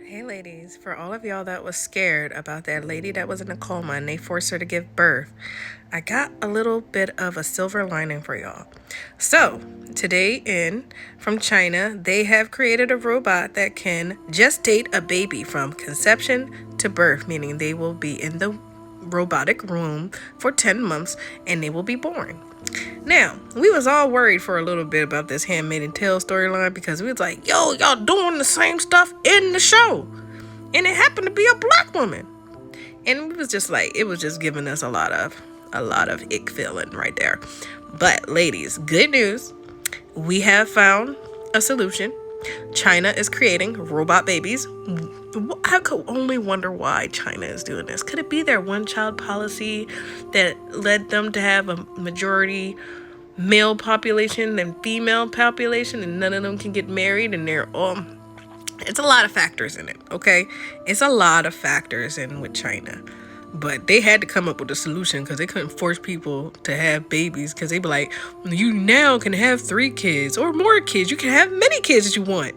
Hey ladies, for all of y'all that was scared about that lady that was in a coma and they forced her to give birth, I got a little bit of a silver lining for y'all. So, today from China, they have created a robot that can gestate a baby from conception to birth, meaning they will be in the robotic room for 10 months and they will be born. Now, we was all worried for a little bit about this Handmaid's Tale storyline because we was like, yo, y'all doing the same stuff in the show. And it happened to be a black woman. And it was just like, it was just giving us a lot of ick feeling right there. But ladies, good news. We have found a solution. China is creating robot babies. I could only wonder why China is doing this. Could it be their one-child policy that led them to have a majority male population and female population, and none of them can get married, and they're all... It's a lot of factors in it, okay? It's a lot of factors in with China. But they had to come up with a solution because they couldn't force people to have babies because they be like, you now can have 3 kids or more kids. You can have many kids as you want.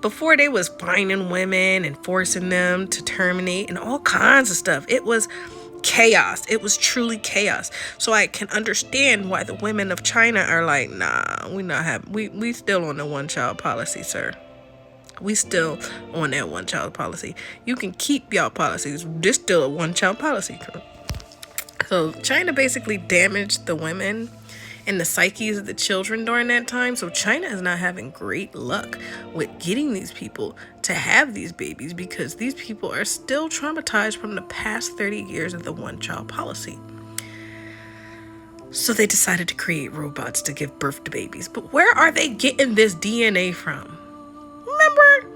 Before, they was finding women and forcing them to terminate and all kinds of stuff. It was chaos. It was truly chaos. So I can understand why the women of China are like, nah, we still on the one-child policy, sir. We still on that one-child policy. You can keep y'all policies. There's still a one-child policy. So China basically damaged the women and the psyches of the children during that time. So China is not having great luck with getting these people to have these babies because these people are still traumatized from the past 30 years of the one-child policy. So they decided to create robots to give birth to babies. But where are they getting this DNA from? Remember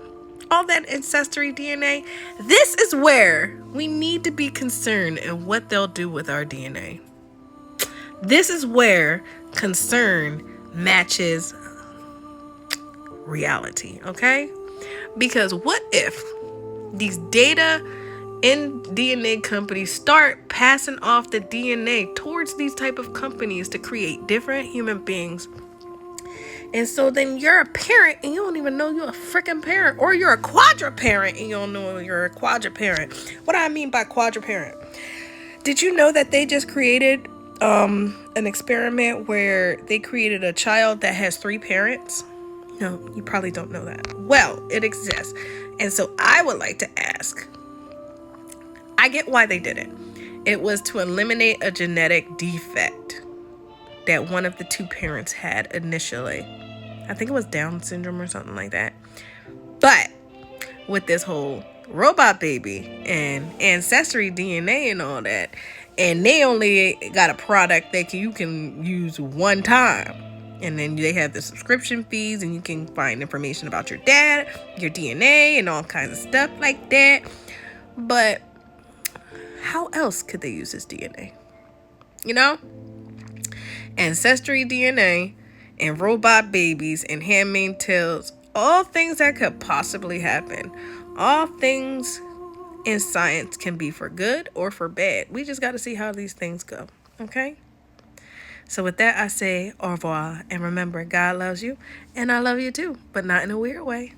all that ancestry DNA? This is where we need to be concerned in what they'll do with our DNA. This is where concern matches reality, okay? Because what if these data and DNA companies start passing off the DNA towards these type of companies to create different human beings? And so then you're a parent and you don't even know you're a freaking parent, or you're a quadruparent and you don't know you're a quadruparent. What do I mean by quadruparent? Did you know that they just created an experiment where they created a child that has 3 parents? No, you probably don't know that. Well, it exists. And so I would like to ask, I get why they did it. It was to eliminate a genetic defect that one of the 2 parents had initially. I think it was Down syndrome or something like that. But with this whole robot baby and ancestry DNA and all that, and they only got a product that you can use one time, and then they have the subscription fees, and you can find information about your dad, your DNA, and all kinds of stuff like that. But how else could they use this DNA? You know? Ancestry DNA and robot babies and Handmaid's Tales, all things that could possibly happen. All things in science can be for good or for bad. We just got to see how these things go, okay? So with that, I say au revoir, and remember, God loves you, and I love you too, but not in a weird way.